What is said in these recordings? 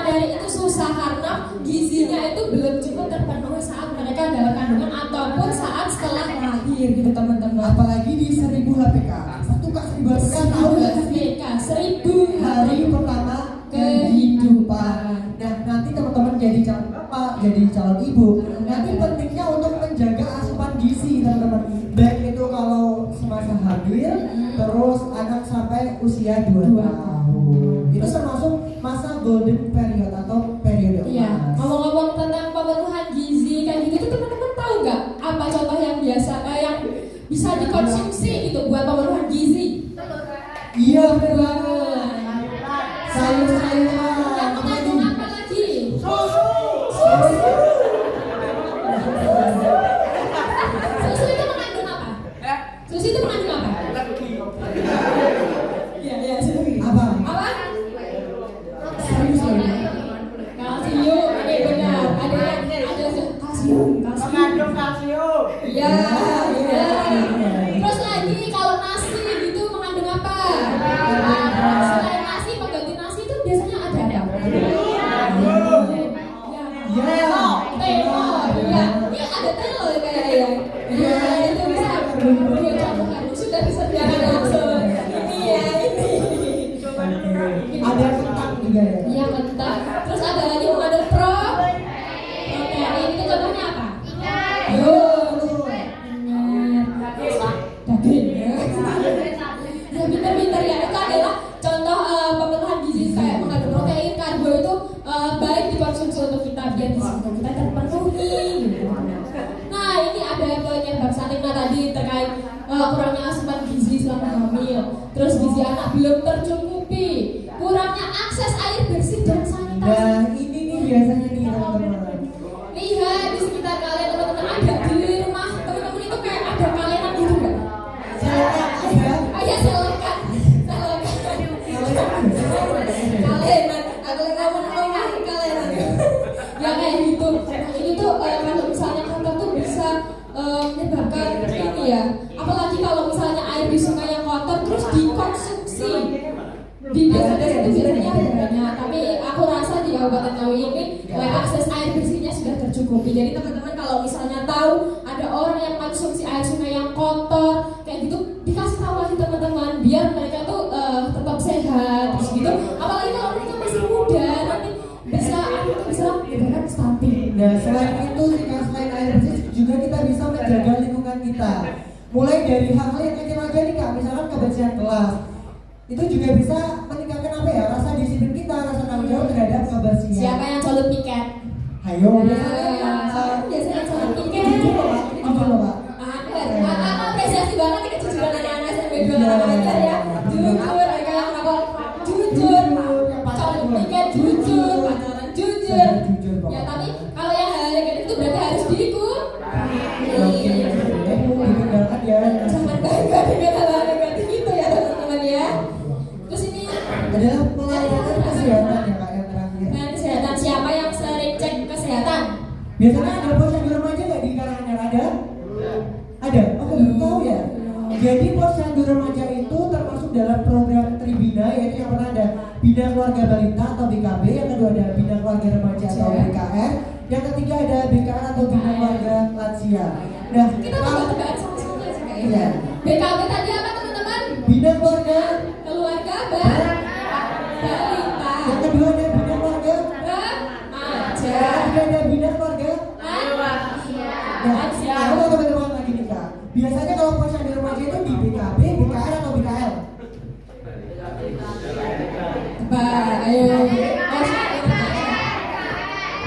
menyadari itu susah karena gizinya itu belum cukup terpenuhi saat mereka dalam kandungan ataupun saat setelah lahir gitu teman-teman. Apalagi di 1000 HPK. Satu kak 1000 HPK tahu nggak sih? 1000 hari pertama kehidupan. Nah nanti teman-teman jadi calon bapak, jadi calon ibu. Nanti pentingnya untuk menjaga asupan gizi teman-teman. Baik itu kalau semasa hamil, terus anak sampai usia 2 tahun. Itu termasuk masa golden period atau periode emas. Iya. Ngomong-ngomong tentang pemenuhan gizi kayak gitu, teman-teman tahu nggak apa contoh yang biasa yang bisa dikonsumsi gitu buat pemenuhan gizi? Iya benar banget. Sayur-sayuran. Yang mengandung apa lagi? Susu. Susu itu mengandung apa? Susu itu mengandung apa? Iya, susu. Apa? Apa? Sayur-sayuran. Kalsium, ini benar. Ada kalsium. Mengandung kalsium. Iya. Terus lagi kalau nasi gitu mengandung apa? Selain nasi, pengganti nasi itu biasanya ada apa? Telur. Ya. Ini ada telur kayaknya. Iya, itu bisa. Sudah disediakan langsung. Ini ya, ini. Ada kentang juga ya. Iya, kentang. Terus ada lagi mengandung protein. Itu contohnya apa? Daging. Ya pintar-pintar ya. Itu adalah contoh pemenuhan gizi kayak mengandung protein, karbo itu baik dikonsumsi untuk kita biar gizi kita terpenuhi. Gitu. Nah ini ada poinnya Bang Salimna tadi terkait kurangnya asupan gizi selama hamil. Terus gizi anak belum tercukupi, kurangnya akses air bersih dan sanitasi. Nah ini nih biasanya nih teman-teman. Lihat di sekitar kalian teman-teman, ada di rumah teman-teman itu kayak ada kalenan gitu nggak? Ayo silakan. Kalenan, aku lagi ngomong kalenan. Ya kayak gitu. Ini tuh kalau misalnya kotor tuh bisa menyebabkan ini ya. Apalagi kalau misalnya air di sungai yang kotor terus dikonsumsi. Di desa-desa itu biasanya banyak, tapi aku rasa di Kabupaten Ngawi ini akses air bersihnya sudah tercukupi. Jadi teman-teman kalau misalnya tahu ada orang yang konsumsi air sungai yang kotor kayak gitu, dikasih tahu aja teman-teman biar mereka tuh tetap sehat terus gitu. Apalagi kalau mereka masih muda nanti bisa menyebabkan stunting. Nah selain itu selain air bersih juga kita bisa menjaga lingkungan kita. Mulai dari hal-hal yang kecil aja nih kak, misalkan kebersihan kelas. Itu juga bisa meningkatkan apa ya, rasa disiplin kita, rasa tanggung jawab terhadap kebersihan. Siapa yang colot piket? Ayo, biasanya colot piket. Jujur loh pak, ini jujur loh pak. Aku apresiasi banget ini kejujuran anak-anak SMP 2 aja ya. Jujur, mereka yang jujur, colot piket jujur, pacaran jujur. Ya tapi kalau yang hal kayak gitu berarti harus ditinggalkan ya. Jangan bangga dengan hal-hal negatif itu ya teman-teman ya. Terus ini adalah pelayanan kesehatan ya kak yang terakhir. pelayanan kesehatan. Siapa yang sering cek kesehatan? Biasanya ada posyandu remaja nggak di Karanganyar ada? Ada? Aku belum tahu ya. Jadi posyandu remaja itu termasuk dalam program Tribina, yaitu yang pertama ada Bina Keluarga Balita atau BKB, yang kedua ada Bina Keluarga Remaja atau BKR, yang ketiga ada BKR atau Bina Keluarga Lansia. Nah, Kita tebak-tebakan sama-sama aja kayak iya. BKB tadi apa teman-teman? Bina Keluarga, Keluarga balita. yang kedua ada Bina Keluarga, Remaja. yang ketiga ada Bina Keluarga. Lansia. Nah, aku mau teman-teman lagi nih kak. Biasanya kalau posyandu remaja itu di BKB, BKR atau BKL? Ayo.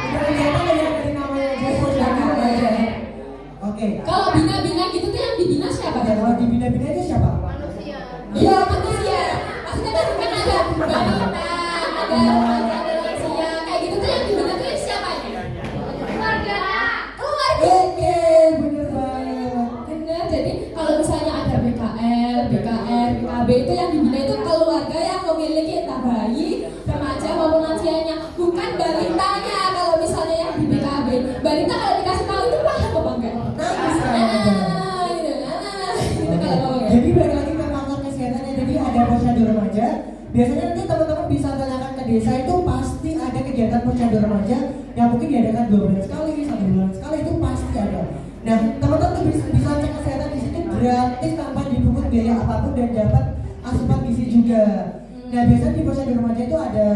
Udah kelihatan nggak ya dari namanya aja posyandu remaja? Oke. Kalau bina-bina gitu tuh yang dibina siapa? Ya, kalau di bina-bina itu siapa? Iya manusia. Maksudnya kan ada balita, ada remaja, ada lansia. Kayak gitu tuh yang dibina tuh siapa ini? Keluarga. Oke, bener banget. Bener. Jadi kalau misalnya ada BKL, BKR, BKB itu yang dibina itu keluarga yang memiliki entah bayi, remaja maupun lansianya, bukan balitanya. Kalau misalnya yang di BKB, balita kalau dikasih tahu itu paham apa enggak? Gitu kalau ngomongnya. Jadi balik lagi ke faktor kesehatannya. Jadi ada posyandu remaja. Biasanya nanti teman-teman bisa tanyakan ke desa itu pasti ada kegiatan kegiatan posyandu remaja yang mungkin diadakan 2 bulan sekali, 1 bulan sekali itu pasti ada. Nah, teman-teman tuh bisa cek kesehatan di situ gratis tanpa dipungut biaya apapun dan dapat asupan gizi juga. Nah, biasanya di posyandu remaja itu ada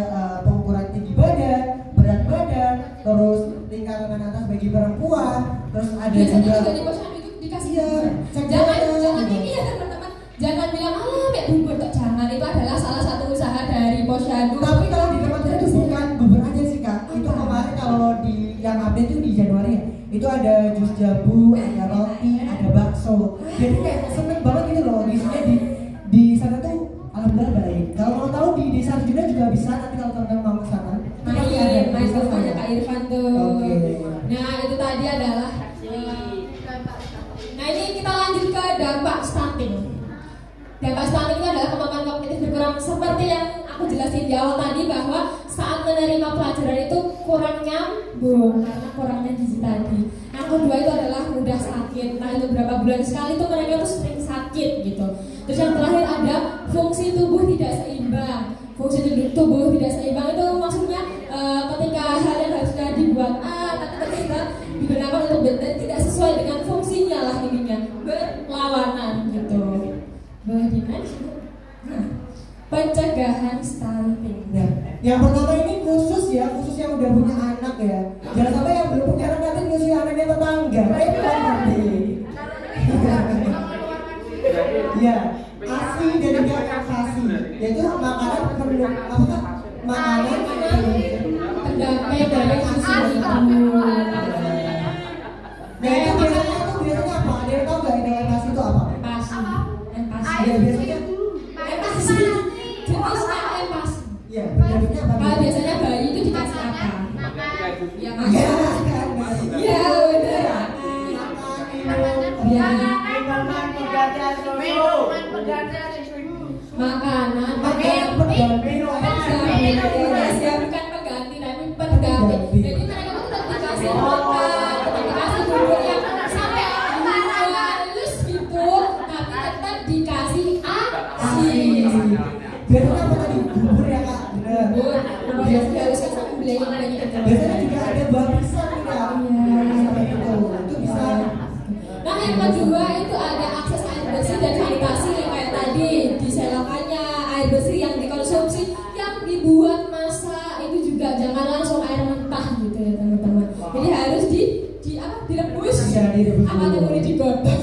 pengukuran tinggi badan, berat badan, terus lingkaran atas bagi perempuan, terus ada biasanya juga di posyandu itu dikasih iya, jangan ini ya teman-teman, jangan bilang kayak bubur kok, jangan. Itu adalah salah satu usaha dari posyandu. Tapi kalau di tempat itu bukan bubur aja sih kak. Itu kemarin kalau di yang update itu di Januari ya, itu ada jus jambu, ada roti, ada bakso. Jadi kayak seneng banget gitu loh. Isinya di sana tuh alhamdulillah baik. Kalau mau tahu di Desa Arjuna juga bisa, nanti kalau teman-teman mau ke sana. Main ke rumahnya Kak Irfan tuh. Oke. Nah itu tadi adalah nah ini kita lanjut ke dampak stunting. Dampak stunting itu adalah kemampuan kognitif berkurang seperti yang aku jelasin di awal tadi, bahwa saat menerima pelajaran itu kurang nyambung karena kurangnya gizi tadi. Yang kedua itu adalah mudah sakit. Nah itu berapa bulan sekali tuh mereka tuh sering sakit gitu. Terus yang terakhir ada fungsi tubuh tidak seimbang. Fungsi tubuh tidak seimbang itu maksudnya ketika hal yang harusnya dibuat A tapi ternyata digunakan untuk B tidak sesuai dengan fungsinya lah, intinya berlawanan gitu. Nah, pencegahan stunting. Nah, yang pertama ini khusus yang udah punya anak ya. Jangan sampai yang belum punya anak nanti nyusul anaknya tetangga. Repot nanti. Iya, ASI dan juga ASI. Yaitu makanan perlu makanan pendamping dari susu ibu. Nah itu biasanya apa? Ada yang tahu nggak ini ASI itu apa? Empasi. Ya biasanya Jenisnya empasi. ya biasanya apa? Kalau biasanya bayi itu dikasih apa? Ya makan. Ya, Ya benar. Ya. Makanan bukan pengganti tapi pendamping. Jadi mereka tuh tetap dikasih makan, tetap dikasih bubur yang sampai halus gitu, tapi tetap dikasih ASI. biasanya apa tadi? Bubur ya kak? Bener. Bubur yang dihaluskan sama belayan banyak. Biasanya juga ada buah pisang nih kak. Sampai itu bisa. Nah yang kedua itu ada akses air bersih dan sanitasi yang kayak tadi diselokannya air bersih yang dikonsumsi, yang dibuat masak itu juga jangan langsung air mentah gitu ya teman-teman. Jadi harus direbus. Iya, direbus Apa dulu. kemudian digodok.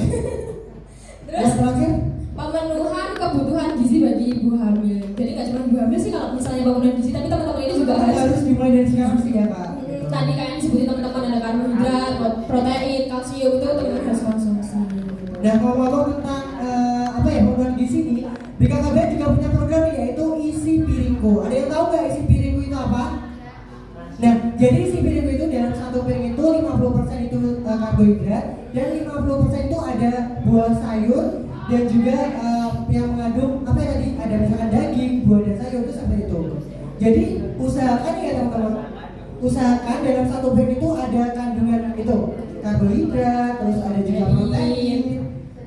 Terus Yang terakhir pemenuhan kebutuhan gizi bagi ibu hamil. Jadi nggak cuma ibu hamil sih kalau misalnya pemenuhan gizi, tapi teman-teman ini juga harus dimulai dari sekarang sih ya kak. Tadi kayak disebutin teman-teman ada karbohidrat, protein, kalsium itu teman-teman harus konsumsi. Nah ngomong-ngomong tentang program gizi nih, BKKBN juga punya program nih, yaitu isi piringku. Ada yang tahu nggak isi piringku itu apa? Nah jadi isi piringku itu dalam satu piring itu 50% itu karbohidrat dan 50% itu ada buah sayur dan juga yang mengandung apa ya tadi, ada misalkan daging, buah dan sayur itu seperti itu. Jadi usahakan ya teman-teman, usahakan dalam satu piring itu ada kandungan itu karbohidrat, terus ada juga protein,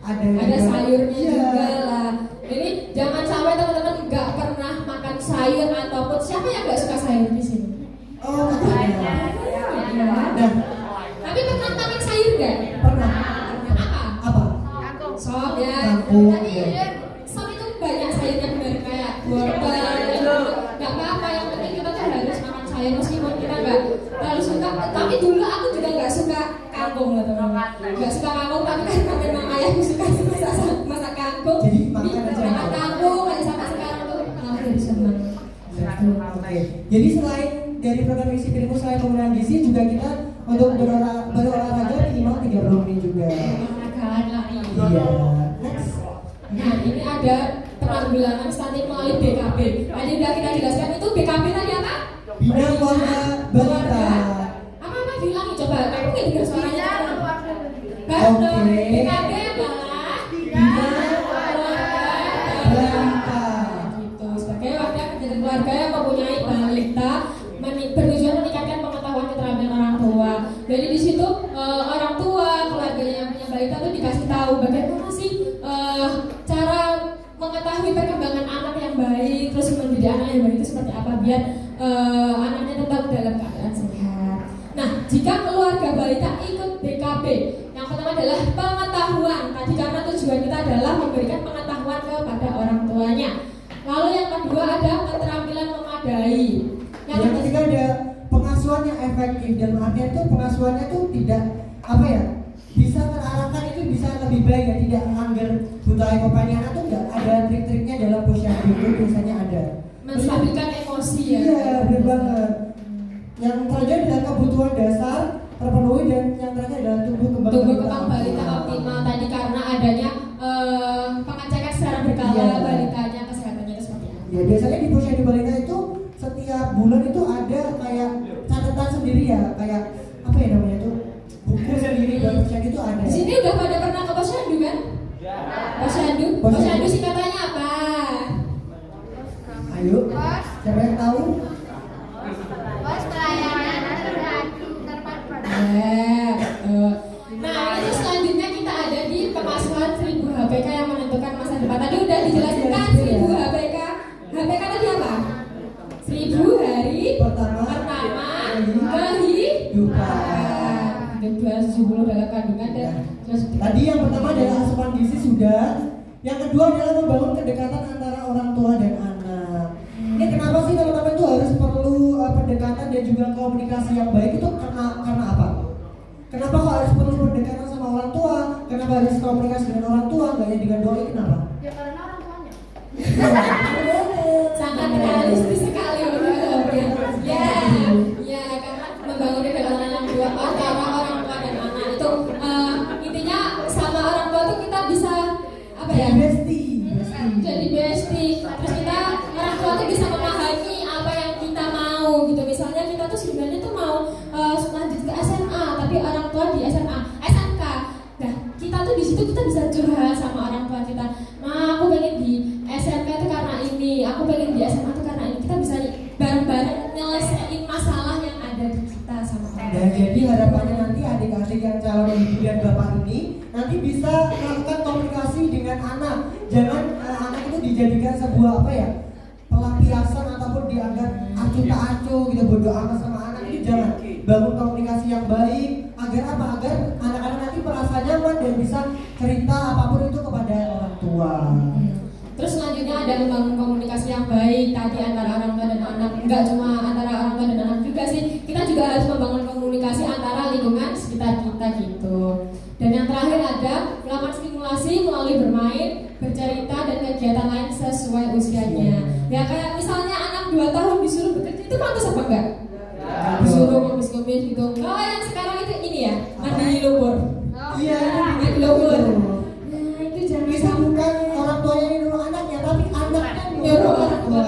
ada sayurnya iya. juga lah. Jadi jangan sampai teman-teman nggak pernah makan sayur ataupun siapa yang nggak suka sayur di sini? Oh katanya. Nah Tapi pernah makan sayur nggak? pernah Apa? apa? Sop ya. Kangkung, Tapi ya. sop itu banyak sayurnya benar, kayak wortel. Nggak apa-apa, yang penting kita tuh harus makan sayur meskipun kita nggak terlalu suka. Tapi dulu aku juga nggak suka kangkung loh teman-teman. Nggak suka kangkung, tapi karena memang ayahku suka masak kangkung. Jadi makan aja. Makan kangkung aja sampai sekarang tuh kenapa jadi senang. Oke. Jadi selain dari program isi piringku, selain penggunaan gizi juga kita untuk berolahraga minimal 30 menit juga. Olahraga lari. Iya. Next. Nah ini ada penanggulangan stunting melalui BKB. Tadi udah kita jelaskan itu BKB tadi apa? Bina Keluarga Balita. Apa diulangi coba? Aku nggak dengar suaranya. Oke. BKB adalah Bina Balita. gitu. Sebagai wadah pendidikan keluarga yang mempunyai balita bertujuan meningkatkan pengetahuan keterampilan orang tua. Jadi di situ orang tua, keluarga yang punya balita tuh dikasih tahu bagaimana sih cara mengetahui perkembangan anak yang baik, terus mendidik anak yang baik itu seperti apa biar anaknya tetap dalam keadaan sehat. Nah, jika keluarga balita ikut BKB, yang pertama adalah pengetahuan. Tadi karena tujuan kita adalah memberikan pengetahuan kepada orang tuanya. Lalu yang kedua ada keterampilan memadai. Yang ketiga ada pengasuhan yang efektif, dan artinya itu pengasuhannya itu tidak bisa terarahkan, itu bisa lebih baik ya, tidak anggar buta ekopannya itu enggak, ada trik-triknya dalam posyandu itu biasanya ada. Menstabilkan emosi ya. Iya, benar banget. Yang terakhir adalah kebutuhan dasar terpenuhi, dan yang terakhir adalah tumbuh kembang balita optimal tadi karena adanya pengecekan secara berkala balitanya kesehatannya itu seperti apa. Ya, biasanya di posyandu balita itu setiap bulan itu ada kayak catatan sendiri ya, kayak namanya tuh buku sendiri dari posyandu itu ada. Di sini udah pada pernah ke posyandu kan? Posyandu singkatannya apa? Ayo, siapa yang tahu? Pos pelayanan terpadu. Nah, itu selanjutnya kita ada di pengasuhan 1000 HPK yang menentukan masa depan. Tadi udah dijelaskan 1000 HPK. HPK tadi apa? 1000 hari pertama kehidupan. 270 dalam kandungan dan tadi yang pertama adalah asupan gizi sudah. Yang kedua adalah membangun kedekatan antara orang tua dan anak. Ini kenapa sih teman-teman itu harus perlu pendekatan dan juga komunikasi yang baik itu karena apa? Kenapa kok harus perlu pendekatan sama orang tua? Kenapa harus komunikasi dengan orang tua? Gak hanya dengan doa, kenapa? Ya karena orang tuanya. Sangat realistis sekali ya karena membangun kedekatan orang tua antara orang tua dan anak itu intinya sama orang tua tuh kita bisa jadi bestie. Terus kita orang tua tuh bisa memahami apa yang kita mau gitu. Misalnya kita tuh sebenarnya tuh mau lanjut ke SMA, tapi orang tua di SMK. Nah, kita tuh di situ kita bisa curhat sama orang tua kita. Nah, aku pengen di SMK itu karena ini, aku pengen di SMA itu karena ini. Kita bisa bareng-bareng nyelesain masalah yang ada di kita sama orang tua. Dan jadi harapannya nanti adik-adik yang calon ibu dan bapak ini nanti bisa melakukan komunikasi dengan anak. Jangan anak itu dijadikan sebuah pelampiasan ataupun dianggap acuh tak acuh gitu, bodoh amat sama anak. Ini jangan, bangun komunikasi yang baik agar agar anak-anak nanti merasa nyaman dan bisa cerita apapun itu kepada orang tua. Terus selanjutnya ada membangun komunikasi yang baik tadi antara orang tua dan anak. Enggak cuma antara orang tua dan anak juga sih, kita juga harus membangun komunikasi antara lingkungan sekitar kita gitu. Dan yang terakhir ada melakukan stimulasi melalui bermain, bercerita dan kegiatan lain sesuai usianya. Ya kayak misalnya anak 2 tahun disuruh bekerja itu pantas apa enggak? Disuruh ngemis-ngemis gitu. Kalau yang sekarang itu ini ya, mandi lumpur. Iya, mandi lumpur. Nah, itu jangan bisa bukan orang tuanya yang nyuruh anaknya, tapi anaknya nyuruh orang tua.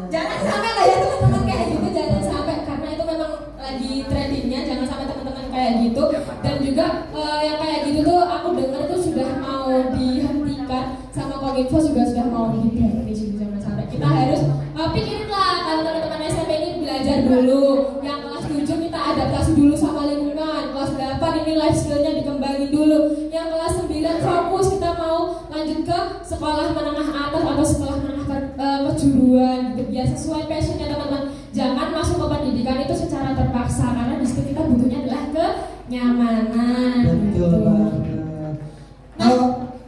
Jangan sampai lah ya teman-teman kayak gitu, jangan sampai, karena itu memang lagi trendingnya, jangan sampai teman-teman kayak gitu. Dan juga yang kayak gitu tuh aku dengar tuh sudah mau dihentikan sama Kominfo, juga sudah mau dihentikan. Jangan sampai, kita harus pikirin lah kalau teman-teman SMP ini belajar dulu. Yang kelas 7 kita adaptasi dulu sama lingkungan. Kelas 8 ini life skillnya dikembangin dulu. Yang kelas 9 fokus kita mau lanjut ke sekolah menengah atas atau sekolah menengah kejuruan gitu, biar sesuai passionnya teman-teman. Jangan masuk ke pendidikan itu secara terpaksa, karena di situ kita butuhnya adalah kenyamanan. Betul banget. Nah,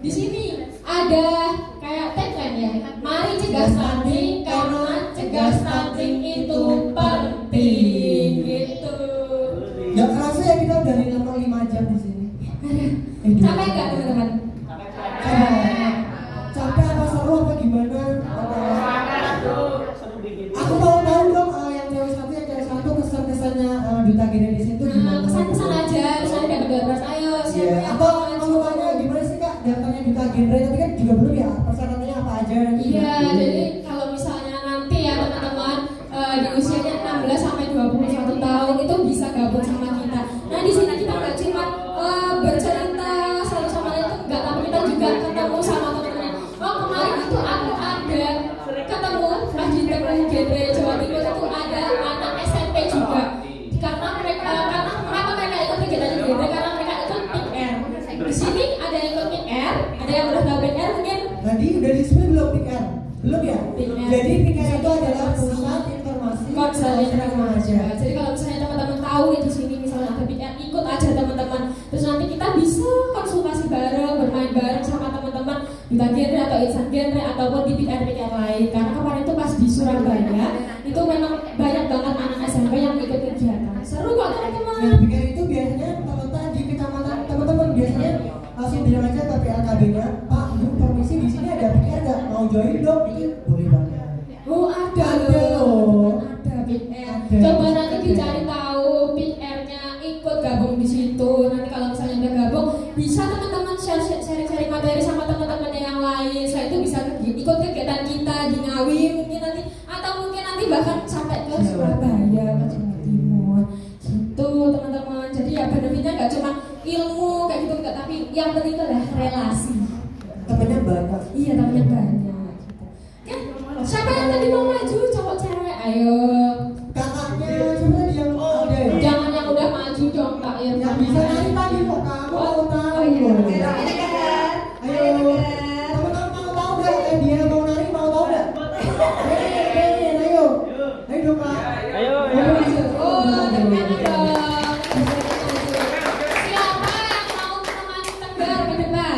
di sini ada kayak tagline ya. Mari cegah stunting karena cegah stunting itu penting gitu. Gak kerasa ya kita udah 5 jam di sini. Capek nggak teman-teman? Capek apa seru apa gimana? Aku mau tahu dong yang cewek satu kesan-kesannya Duta Genesis itu gimana? Kesan-kesan aja, misalnya dapat 12, ayo siapa yang atau kamu tanya gimana sih Kak daftarnya Duta Genre, tapi kan juga belum ya persyaratannya apa aja? Iya, jadi kalau misalnya nanti ya teman-teman di usianya 16 sampai 21 tahun itu bisa gabung sama kita. Nah di sini kita nggak cuma bercerita satu sama lain itu enggak, tapi kita juga ketemu sama teman-teman. Oh kemarin itu aku ada ketemu pas di Genre Jawa Timur itu ada anak SMP juga. Karena mereka ikut kegiatan genre karena mereka ikut PR. Di sini ada yang ikut PR, ada yang udah tahu PR mungkin. Tadi udah disebut belum PR? Belum ya? PR. Jadi PR itu adalah pusat informasi konseling remaja. Jadi kalau misalnya teman-teman tahu nih di sini misalnya ada PR, ikut aja teman-teman. Terus nanti kita bisa konsultasi bareng, bermain bareng sama teman-teman di genre atau insan genre ataupun di PR lain. Karena kemarin itu pas di Surabaya itu memang banyak banget anak SMP yang ikut kegiatan. Seru kok teman-teman. Nah, PR itu biasanya terletak di kecamatan teman-teman, biasanya langsung bilang aja ke PLKB-nya, Pak, Bu, permisi di sini ada PR nggak? Mau join dong? Itu boleh banget. Oh ada loh, ada PR. Coba nanti dicari tahu PR-nya, ikut gabung di situ. Nanti kalau misalnya udah gabung, bisa teman-teman sharing materi sama teman-teman yang lain. Saya itu bisa ikut kegiatan kita di Ngawi mungkin nanti, atau mungkin nanti bahkan sampai ke Surabaya, ke Jawa Timur. Gitu teman-teman. Jadi ya benefitnya nggak cuma ilmu kayak gitu, enggak, tapi yang penting itu adalah relasi. Temennya banyak. Iya temennya banyak. Kan siapa yang tadi mau maju, cowok cewek, ayo. Kakaknya sebenarnya yang ada ya? Jangan yang udah maju dong Kak Irfan. Yang bisa nari tadi kok kamu mau tahu loh. Ayo, teman-teman mau tahu nggak? Dia mau nari mau tahu nggak? Ayo, ayo dong Kak. Ayo, Oh, depan dong. Siapa yang mau menemani Tegar ke depan?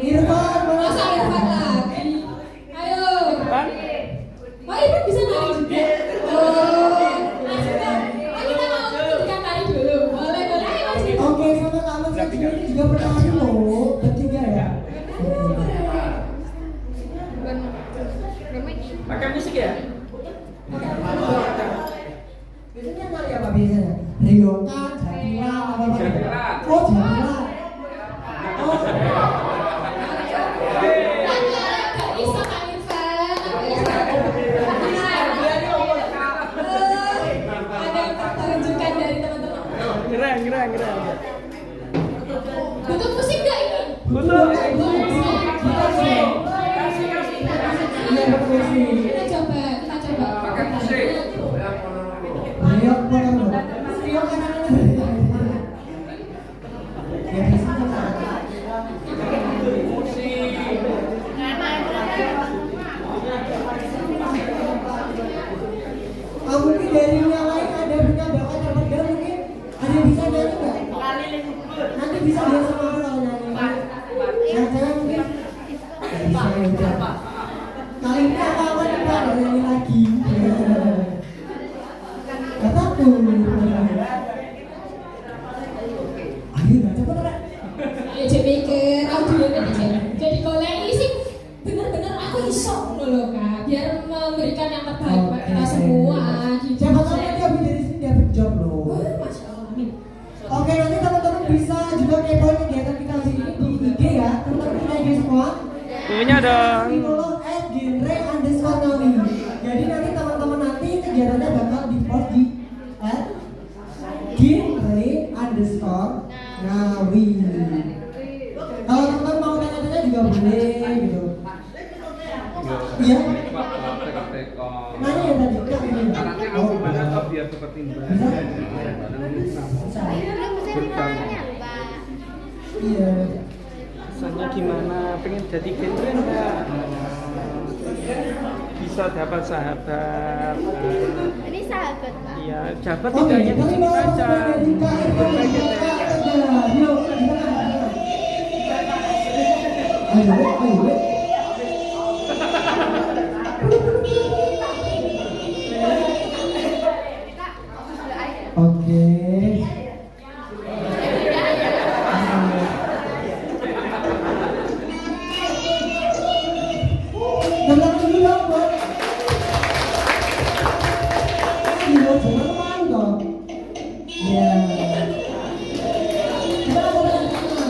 Irfan, Masa Irfan lagi? Ayo. Pan. Wah, Irfan bisa nari juga. Oh, kita mau tunjukkan tari dulu. Boleh, ayo Mas Irfan. Oke, sama kamu sendiri juga pernah nari loh, bertiga ya. Pakai musik ya? Biasanya nari apa biasanya? Ryokan, Jatira, apa lagi? Jatira. Oh, Jatira. Oh, Gak bisa Kak Irfan. Ada pertunjukan dari teman-teman. Keren. Butuh musik gak ini? Betul. iya berkursi. Kita coba. Pakai musik. Ryok mana lo? Ryok kan ada. Ya bisa kan? Mungkin dari yang lain ada punya bakat yang beda, mungkin ada yang bisa nyanyi nggak? Nanti bisa dia sama aku kalau nyanyi. Yang cewek mungkin nggak bisa ya udah. Kali ini apa kita nggak nyanyi lagi? Gak takut. Ayo nggak cepet Rek. Ayo jadi mikir, audionya jadi golek sih. Bener-bener aku iso loh Kak, biar memberikan yang terbaik buat kita semua. Gitu. Siapa tahu nanti habis dari sini dapat job loh. Wah, Masya Allah, amin. Oke, nanti teman-teman bisa juga kepoin kegiatan kita di sini di IG ya. Teman-teman kita IG semua. Punya dong. Di follow @genre_nawi. Jadi nanti teman-teman nanti kegiatannya bakal di post di @genre_nawi. Kalau teman-teman mau tanya-tanya juga boleh gitu. Iya. Nanya ya tadi Kak ini. Anaknya mau gimana toh biar seperti Mbak. Bisa. Iya. Rasanya gimana? Pengen jadi genre enggak? Bisa dapat sahabat. Ini sahabat Pak. Iya, sahabat Oke, tidak hanya di kami sini mau saja. dari Kak Irfan dan Kak Tegar. Yuk, gimana? Ayo. Oke. Tenang dulu dong, Bos. Iya, jangan dong. Iya. Kita mau cepat.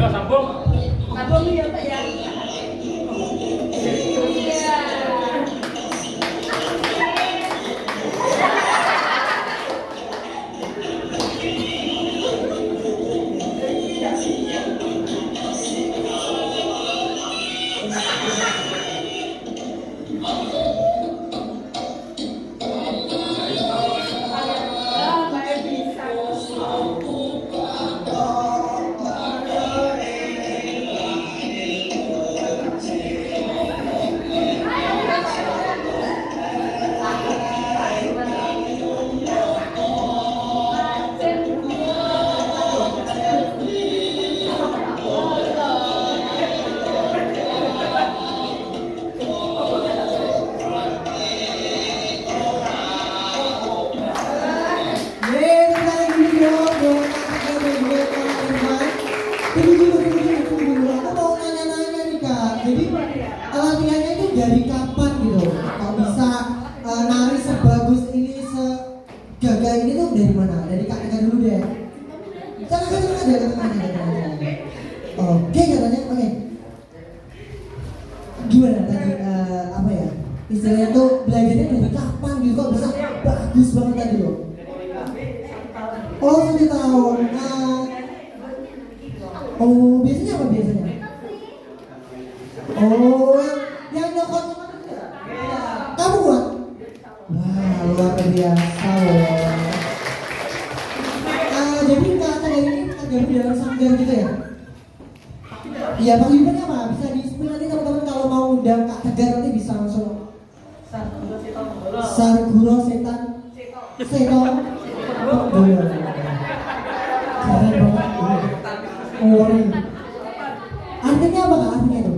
Ya sambung. Sambung ya Pak ya. Jadi latihannya itu dari kapan gitu? Kalau bisa nari sebagus ini, segagah ini tuh dari mana? Dari kakak dulu deh. Jangan Oke katanya, oke. Gimana tadi apa ya? Istilahnya tuh belajarnya dari kapan gitu? Kok bisa bagus banget tadi loh? Oh 1 tahun. Oh biasanya apa biasanya? Oh, yang nyokot kamu buat? Wah, luar biasa loh. Jadi Kak Tegar ini tergabung dalam sanggar gitu ya? Iya, Pak Yuban apa? Bisa di-spill nanti teman-teman kalau mau undang Kak Tegar nanti bisa langsung. Sarguro Setan Seto Penggolo. Keren banget. Oh, artinya apa Kak? Artinya itu?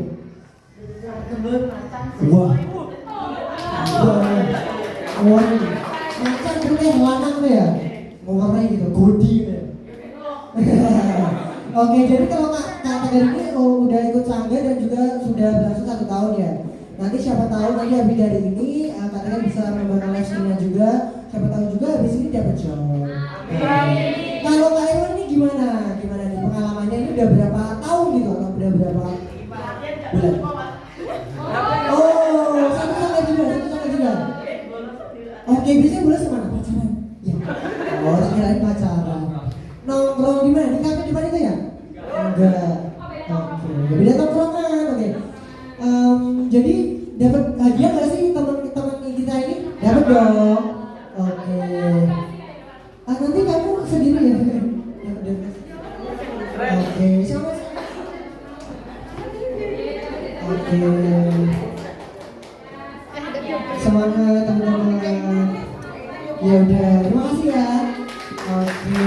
Wah, wah, macan punya lanang tuh ya, mau ngapain gitu, godi gitu. Oke, jadi kalau Kak Tegar ini udah ikut sanggar dan juga sudah berlangsung 1 tahun ya. Nanti siapa tahu nanti habis dari ini Kak Tegar bisa mengembangkan lesnya juga. Siapa tahu juga habis ini dapat job. Kalau Kak Irwan ini gimana? Gimana nih pengalamannya ini udah berapa tahun gitu atau udah berapa bulan? Oh, satu sampai juga. Oke, biasanya bulan semana? Pacaran? Ya. Oh, kirain pacaran. Nongkrong di mana? Di kafe depan itu ya? Enggak. Oke, jadi datang nongkrongan. Oke. Jadi dapat hadiah nggak sih teman-teman kita ini? Dapat dong. Oke. Nanti kamu sendiri ya? Oke, sama. Oke. Semangat teman-teman. Ya udah, terima kasih ya. Oke,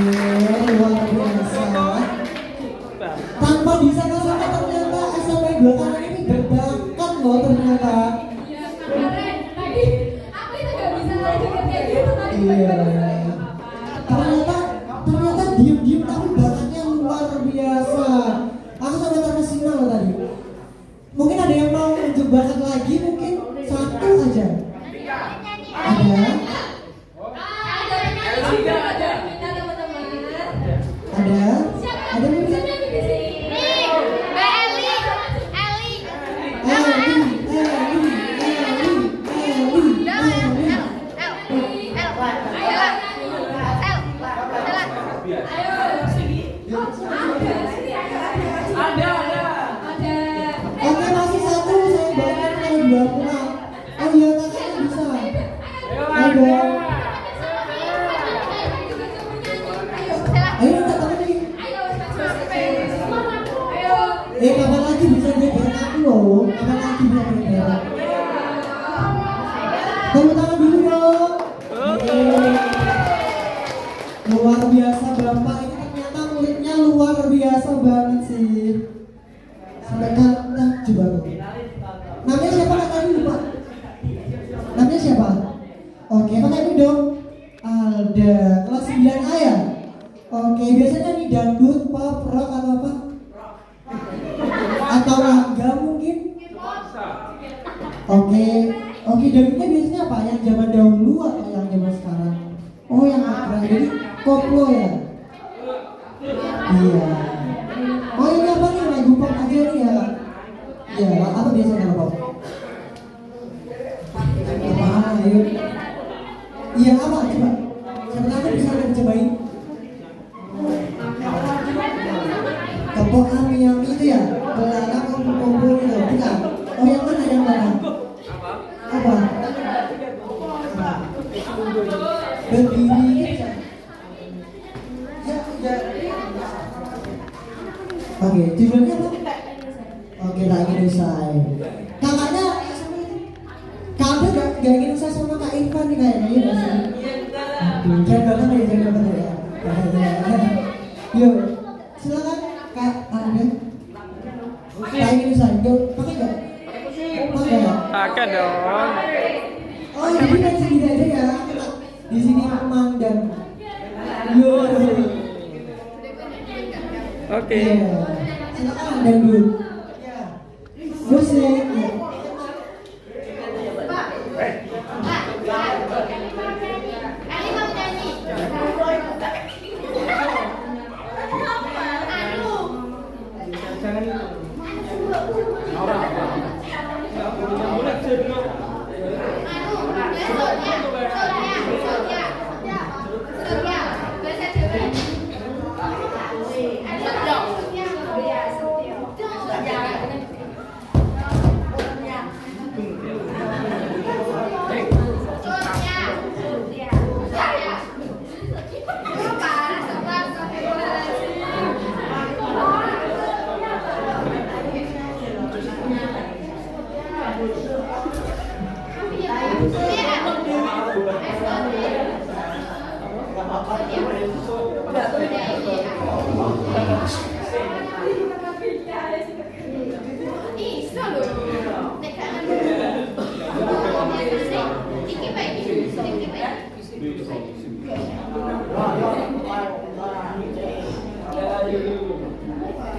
luar biasa. Tanpa disangka-sangka ternyata SMP 2 tahun ini berbakat loh ternyata. Iya, kemarin tadi aku itu gak bisa lanjutin kayak gitu tadi. Iya. Ternyata diem-diem tapi bakatnya luar biasa. Aku sampai terkesima loh tadi. Mungkin ada yang mau unjuk bakat lagi, mungkin 1 aja. Ada? Ada penyanyi juga, ada kita teman-teman. Ada? Ada mungkin? Bisa nyanyi di sini. Mbak Eli. Ada. Oke, masih 1, saya banyak kalau 2 kurang. Oh iya, kakaknya bisa. Ada. Ayo minta temen nih. Kapan lagi bisa geber aku loh? Kapan lagi bisa geber? Tepuk tangan dulu dong. Luar biasa Bapak, ini ternyata muridnya luar biasa banget sih. Sampai kata coba tuh. Namanya siapa Kak tadi lupa? Namanya siapa? Oke, pakai ini dong. Alda, kelas 9A ya? Oke, biasanya nih dangdut, pop, rock atau apa? Atau rangga mungkin? Oke, dangdutnya biasanya apa? Yang zaman dahulu atau yang zaman sekarang? Oh, yang keren. Jadi koplo ya? Iya. Oh, ini apa? juga nih ya. Ya, apa biasanya Bapak? Apa? Ayo. Iya apa? Coba. Siapa tahu bisa cobain. Tepuk ami-ami itu ya? Belakang kumpul-kumpul itu, bukan? Oh yang mana? Yang mana? Apa? Berdiri. Oke, judulnya apa? Oke, tak ingin usai. Kakaknya, kakak gak ingin usai sama Kak Irfan nih kayaknya, ya gak sih? Jangan banget ya. Yuk, silakan Kak Anda. Kak ingin usai, yuk, pakai gak? Pakai gak? Pakai dong. Oh, jadi kan sini aja ya. Di sini memandang. Yuk. Oke. Silakan Anda dulu. Musik. Eli mau nyanyi.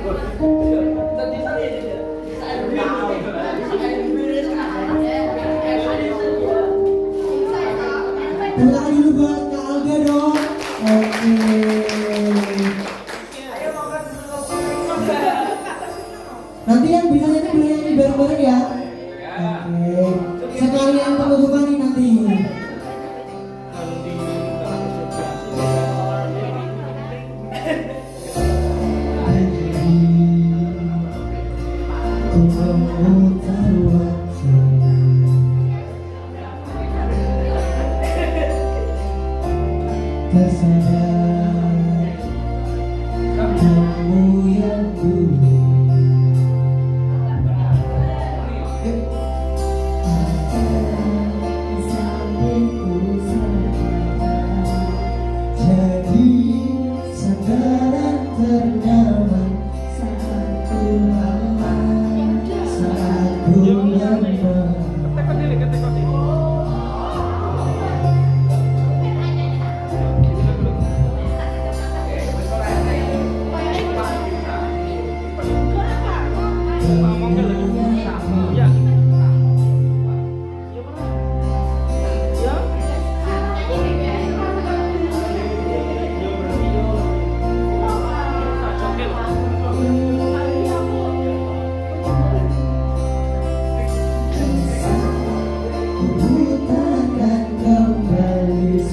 Tepuk tangan dulu buat Kak Alga dong. Oke. Nanti yang bisa nyanyi boleh nyanyi bareng-bareng ya. Oke. Sekalian penutupan nih nanti. Tersadar kamu yang dulu sampai ku sadar jadi sandaran ternyaman saat ku lemah, saat ku lemah.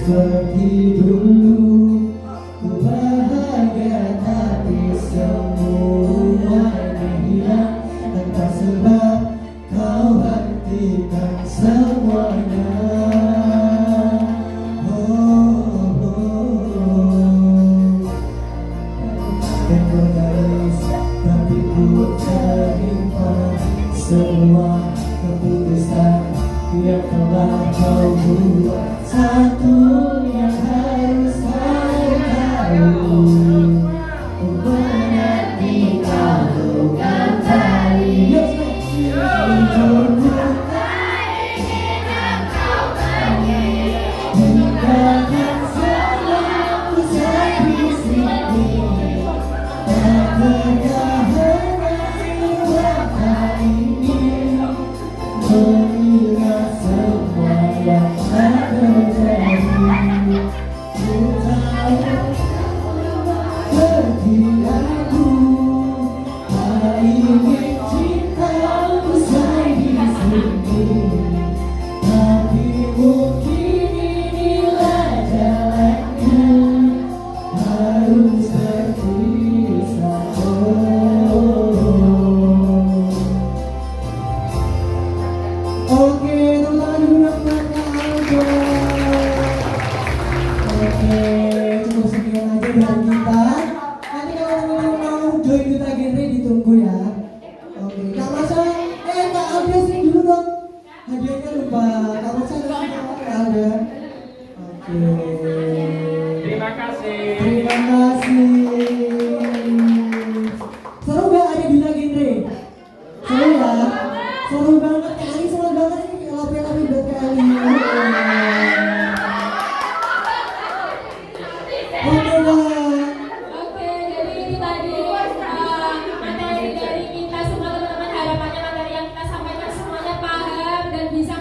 Seperti dulu ku bahagia tapi semuanya hilang tanpa sebab kau hentikan semuanya. Dan kau nangis tapi ku terima semua keputusan yang telah kau buat. Satu yang harus kau tahu, ku mengerti kau bukan tadi untukku tak ingin engkau pergi, tinggalkan semua usai di sini, dan berkehendak buat ini mengingat semua yang telah terjadi. ingin cinta usai di sini, tapi mungkin inilah jalannya, harus terpisah. Oke, teman duduk belakang. Oke, cukup sekian aja dari kita. Nanti kalau teman-teman mau join Duta Genre ditunggu ya. Oke, Kak Masa, Kak Alda sering dulu dong. Hadiahnya lupa. Kak Masa nggak ada. Oke. Terima kasih. Terima kasih. Seru nggak ada Duta Genre? Seru ya? Seru banget, Kali seru banget ini lapi-lapi buat Kali. Oke dah. Oke, jadi itu tadi materi dari kita semua teman-teman. Harapannya materi yang kita sampaikan semuanya paham dan bisa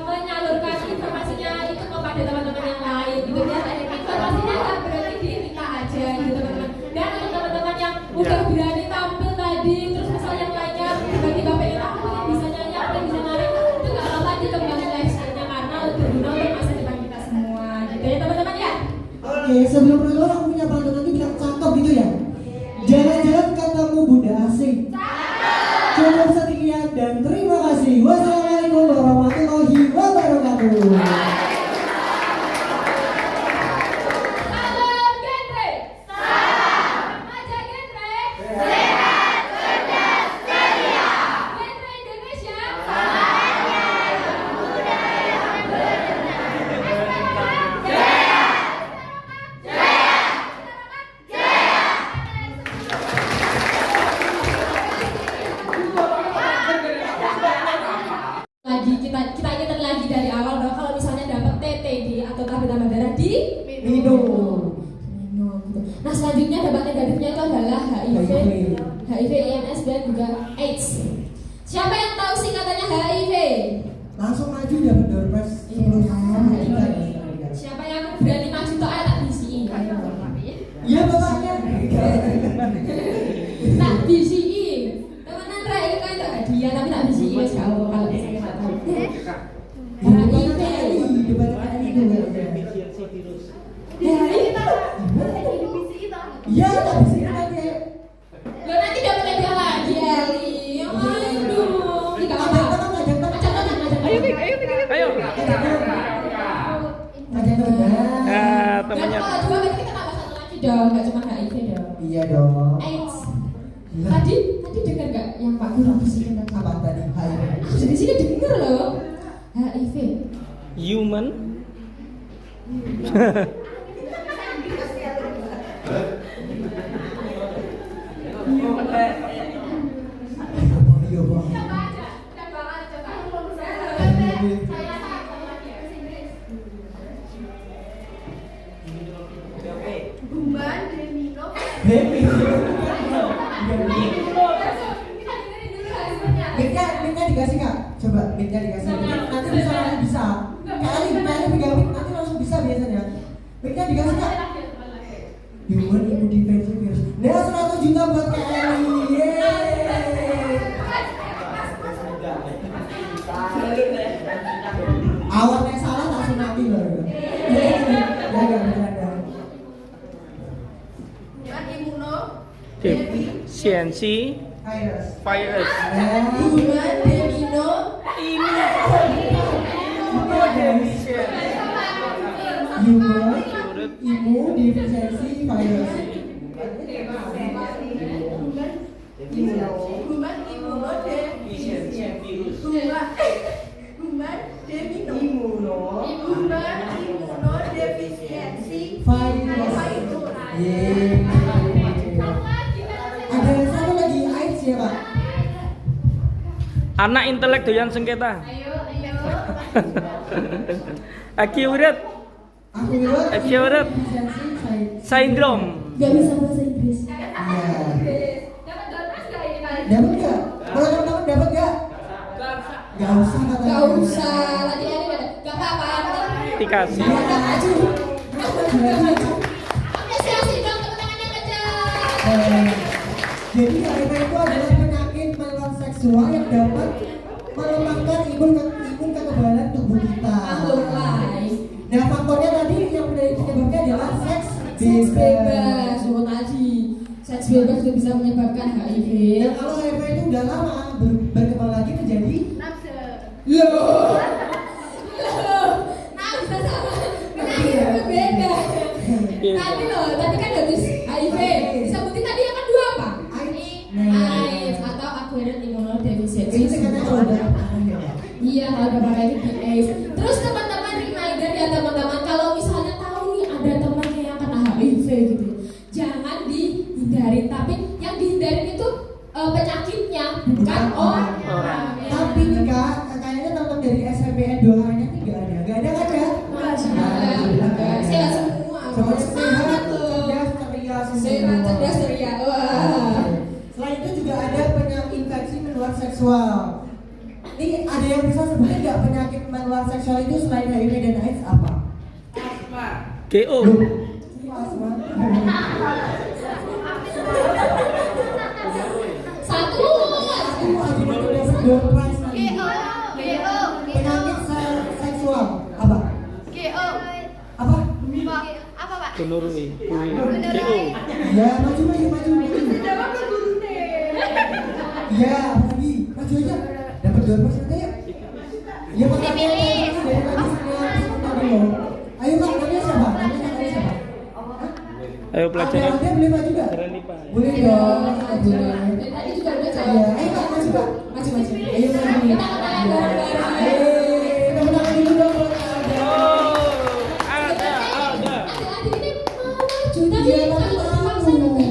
menyalurkan informasinya itu kepada teman-teman yang lain gitu ya. Informasinya nggak berarti di kita aja gitu teman-teman. Dan untuk teman-teman yang udah berani tampil tadi, terus misal yang lainnya tiba-tiba pengen aku bisa nyanyi, aku bisa nari, itu nggak apa-apa, dikembangin lifestyle-nya karena berguna untuk masa depan kita semua gitu ya teman-teman ya. Oke, sebelum penutupan aku punya pantun nanti bilang cakep gitu ya. Jalan-jalan ketemu Bunda Asing. Cukup sekian dan terima kasih. Wassalamualaikum warahmatullahi wabarakatuh. Salam genre. Remaja genre. Sehat, cerdas, ceria. Genre Indonesia. Lagi kita ingetin lagi dari awal bahwa kalau misalnya dapat TTD atau tablet tambah darah di Minum. minum gitu. Nah selanjutnya dampak negatifnya itu adalah HIV, AIDS dan juga AIDS. Siapa yang tahu singkatannya HIV? Langsung maju dapat door prize sebelum kita ya. Siapa yang berani maju tuh ayo tak BCI. Iya bapaknya. Tak BCI. Temenan Ra itu kan itu hadiah tapi tak BCI wes kau kalau bisa kita tahu. HIV. Depan kali itu ya. Iya, tak bisa pakai. Lo nanti dapat hadiah lagi Eli. Aduh. Tidak apa. Ajak tangan. Ayo. Ajak tangan. Nah, Dan temannya. kalau dua berarti kita tambah satu lagi dong, nggak cuma HIV dong. Iya dong. AIDS. Tadi dengar nggak yang Pak Guru bisikin tadi? Apa tadi? Hai. Aku di sini dengar loh. HIV. Human. Iya bang. Gumban, Demino, Happy. Kita dengerin dulu hasilnya. Mitnya dikasih kak. Coba mitnya dikasih. Nanti bisa langsung bisa. Kali pegang mit nanti langsung bisa biasanya. Mitnya dikasih kak. Human Immunodefensive Virus. Nah 100 juta buat Kelly. Awalnya salah langsung mati loh. Ya gak bercanda. Gumban, Imuno, Defisiensi Virus. virus. Gumban, Demino, Human Immunodefensive Virus. Gumban, Imuno, Gumban, Demino, Gumban, Imuno, Defisiensi Virus. Yeay. Ada satu lagi AIDS ya pak. Anak intelek doyan sengketa. Ayo. Aki urat Aku bilang Aki urat sindrom. Gak bisa bahasa Inggris. Iya. Dapat dompet nggak ini kali? Dapat nggak? Kalau teman-teman dapat nggak? Gak usah katanya. Gak usah. Tadi ini gak apa-apa. Dikasih. Gak maju. Apresiasi dong tepuk tangannya kejar. Jadi HIV itu adalah penyakit seksual yang dapat melemahkan imun kekebalan tubuh kita. Makhluk lain. Nah, faktornya tadi yang penyebabnya adalah seks Seks bebas. bebas, oh tadi. Seks bebas itu bisa menyebabkan HIV. Dan kalau HIV itu udah lama berkembang lagi menjadi Nafsu. Loh. Nah, bisa sama. Kenapa beda? Tadi loh, tadi kan habis HIV. Disebutin tadi yang kedua apa? AIDS atau acquired immunodeficiency. itu katanya kalau udah Iya, kalau udah pakai itu di AIDS. Terus teman-teman reminder ya teman-teman, kalau misalnya tahu nih ada temannya yang kena HIV gitu, jangan dihindarin. Tapi yang dihindarin itu penyakitnya, bukan orang. Tapi nih kak, kayaknya teman dari SMPN 2A-nya nih nggak ada kan ya? Sehat semua. Semuanya Semangat sehat, loh. cerdas, ceria, Sehat, cerdas, ceria. Wah. Selain itu juga ada penyakit infeksi menular seksual. Nih ada yang bisa sebutin nggak penyakit menular seksual itu selain HIV dan AIDS apa? GO. Asma. Satu. Aku aja mau dapat door prize nanti. GO. Penyakit seksual apa? GO. Apa? Apa, Pak? Gonore. GO. Ya maju. Jawab ke guru deh. Ya apa lagi? Maju aja. Dapat door prize nanti ya. Ya pakai Dipilih. dari tadi tadi loh. Ayo kak, namanya siapa? Namanya siapa? Ayo pelajaran. Ada boleh maju nggak? Pelajaran IPA. Boleh Ayo, dong. maju. Boleh. Dari tadi juga udah Ya, jawab. ayo kak maju kak. Maju. Ayo maju. Kita kenalan bareng-bareng. Tepuk tangan dulu dong buat Alda. Oh, ada. Adik-adik ini mau maju tapi Iya, kalau tapi dipaksa mau. nanti.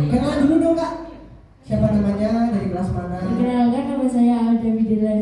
Kenalan dulu dong kak. Siapa namanya? Dari kelas mana? Perkenalkan nama saya Alda Widila